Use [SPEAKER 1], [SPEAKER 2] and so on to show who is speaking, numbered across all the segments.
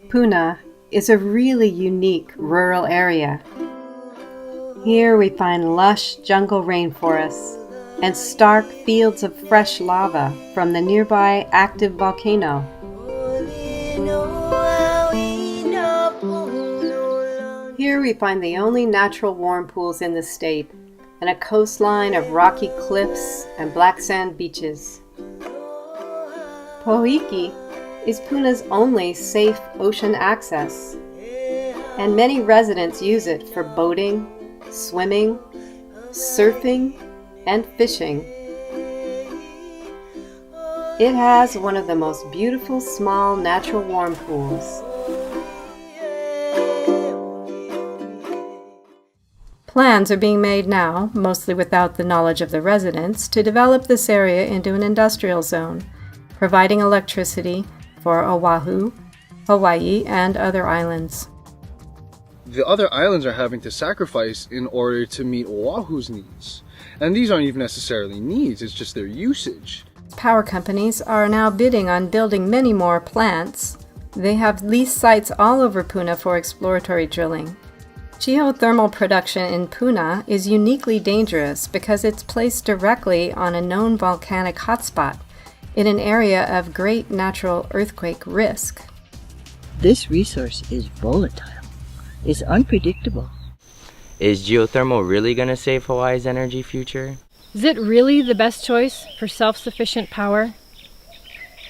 [SPEAKER 1] Puna is a really unique rural area. Here we find lush jungle rainforests and stark fields of fresh lava from the nearby active volcano. Here we find the only natural warm pools in the state and a coastline of rocky cliffs and black sand beaches. Pohoiki is Puna's only safe ocean access, and many residents use it for boating, swimming, surfing, and fishing. It has one of the most beautiful small natural warm pools. Plans are being made now, mostly without the knowledge of the residents, to develop this area into an industrial zone, providing electricity for Oahu, Hawaii, and other islands.
[SPEAKER 2] The other islands are having to sacrifice in order to meet Oahu's needs. And these aren't even necessarily needs, it's just their usage.
[SPEAKER 1] Power companies are now bidding on building many more plants. They have leased sites all over Puna for exploratory drilling. Geothermal production in Puna is uniquely dangerous because it's placed directly on a known volcanic hotspot in an area of great natural earthquake risk.
[SPEAKER 3] This resource is volatile. It's unpredictable.
[SPEAKER 4] Is geothermal really going to save Hawaii's energy future?
[SPEAKER 5] Is it really the best choice for self-sufficient power?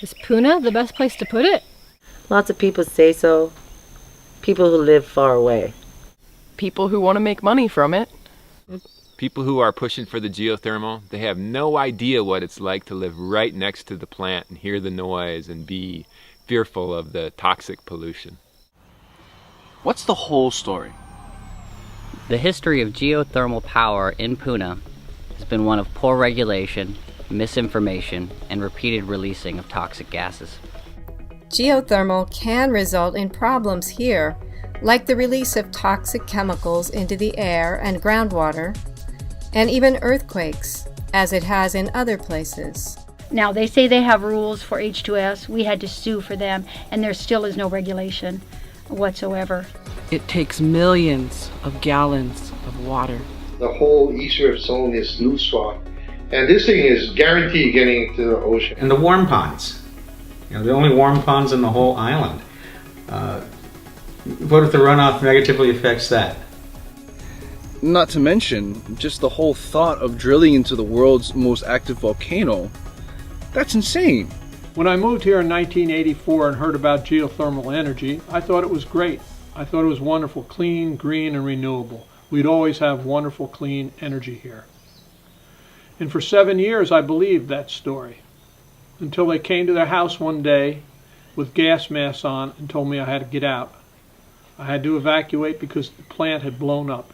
[SPEAKER 5] Is Puna the best place to put it?
[SPEAKER 3] Lots of people say so. People who live far away.
[SPEAKER 6] People who want to make money from it.
[SPEAKER 7] People who are pushing for the geothermal, they have no idea what it's like to live right next to the plant and hear the noise and be fearful of the toxic pollution.
[SPEAKER 2] What's the whole story?
[SPEAKER 8] The history of geothermal power in Puna has been one of poor regulation, misinformation, and repeated releasing of toxic gases.
[SPEAKER 1] Geothermal can result in problems here, like the release of toxic chemicals into the air and groundwater, and even earthquakes, as it has in other places.
[SPEAKER 9] Now, they say they have rules for H2S. We had to sue for them, and there still is no regulation whatsoever.
[SPEAKER 10] It takes millions of gallons of water.
[SPEAKER 11] The whole east-west zone is loose rock, and this thing is guaranteed getting into the ocean.
[SPEAKER 12] And the warm ponds, the only warm ponds in the whole island. What if the runoff negatively affects that?
[SPEAKER 2] Not to mention, just the whole thought of drilling into the world's most active volcano. That's insane.
[SPEAKER 13] When I moved here in 1984 and heard about geothermal energy, I thought it was great. I thought it was wonderful, clean, green, and renewable. We'd always have wonderful, clean energy here. And for 7 years, I believed that story, until they came to their house one day with gas masks on and told me I had to get out. I had to evacuate because the plant had blown up.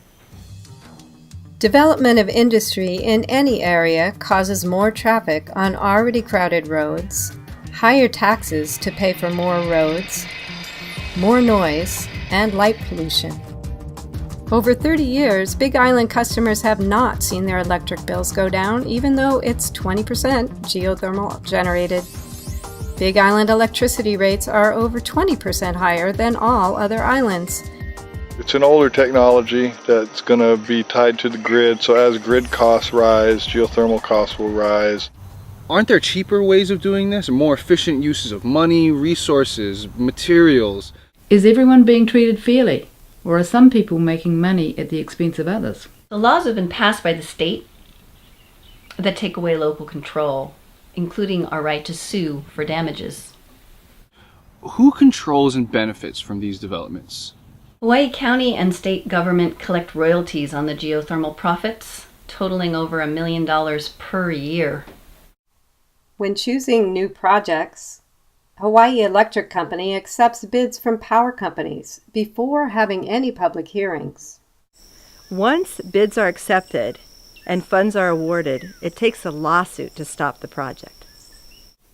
[SPEAKER 1] Development of industry in any area causes more traffic on already crowded roads, higher taxes to pay for more roads, more noise, and light pollution. Over 30 years, Big Island customers have not seen their electric bills go down, even though it's 20% geothermal generated. Big Island electricity rates are over 20% higher than all other islands.
[SPEAKER 14] It's an older technology that's going to be tied to the grid, so as grid costs rise, geothermal costs will rise.
[SPEAKER 2] Aren't there cheaper ways of doing this, or more efficient uses of money, resources, materials?
[SPEAKER 15] Is everyone being treated fairly, or are some people making money at the expense of others?
[SPEAKER 16] The laws have been passed by the state that take away local control, including our right to sue for damages.
[SPEAKER 2] Who controls and benefits from these developments?
[SPEAKER 16] Hawaii County and state government collect royalties on the geothermal profits, totaling over $1 million per year.
[SPEAKER 1] When choosing new projects, Hawaii Electric Company accepts bids from power companies before having any public hearings.
[SPEAKER 17] Once bids are accepted and funds are awarded, it takes a lawsuit to stop the project.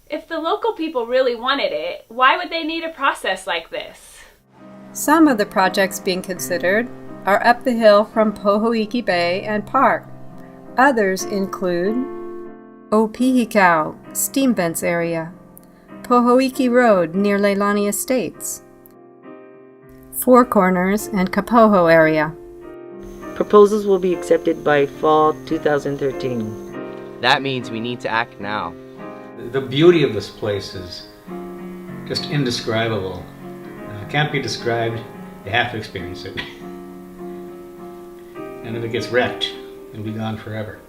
[SPEAKER 18] If the local people really wanted it, why would they need a process like this?
[SPEAKER 1] Some of the projects being considered are up the hill from Pohoiki Bay and Park. Others include Opihikau, steam vents area. Pohoiki Road near Leilani Estates. Four Corners and Kapoho area.
[SPEAKER 3] Proposals will be accepted by fall 2013.
[SPEAKER 4] That means we need to act now.
[SPEAKER 12] The beauty of this place is just indescribable. It can't be described, you have to experience it. And if it gets wrecked, it'll be gone forever.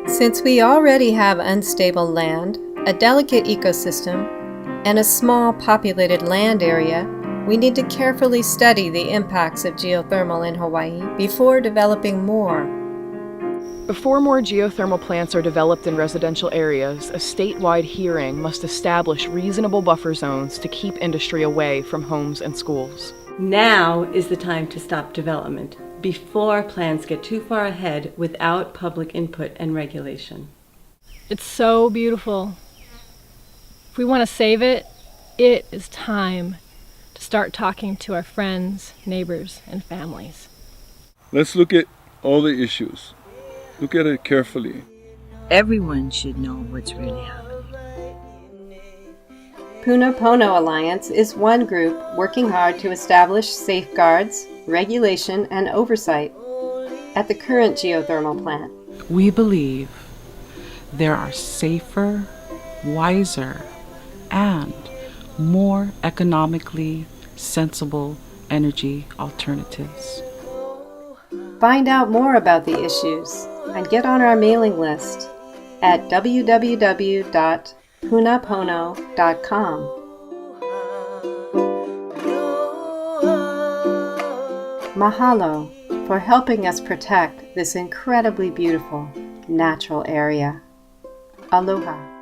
[SPEAKER 1] Since we already have unstable land, a delicate ecosystem, and a small populated land area, we need to carefully study the impacts of geothermal in Hawaii before developing more.
[SPEAKER 6] Before more geothermal plants are developed in residential areas, a statewide hearing must establish reasonable buffer zones to keep industry away from homes and schools.
[SPEAKER 17] Now is the time to stop development before plans get too far ahead without public input and regulation.
[SPEAKER 5] It's so beautiful. If we want to save it, it is time to start talking to our friends, neighbors, and families.
[SPEAKER 14] Let's look at all the issues. Look at it carefully.
[SPEAKER 19] Everyone should know what's really happening.
[SPEAKER 1] Puna Pono Alliance is one group working hard to establish safeguards, regulation, and oversight at the current geothermal plant.
[SPEAKER 10] We believe there are safer, wiser, and more economically sensible energy alternatives.
[SPEAKER 1] Find out more about the issues and get on our mailing list at www.punapono.com. Mahalo for helping us protect this incredibly beautiful natural area. Aloha.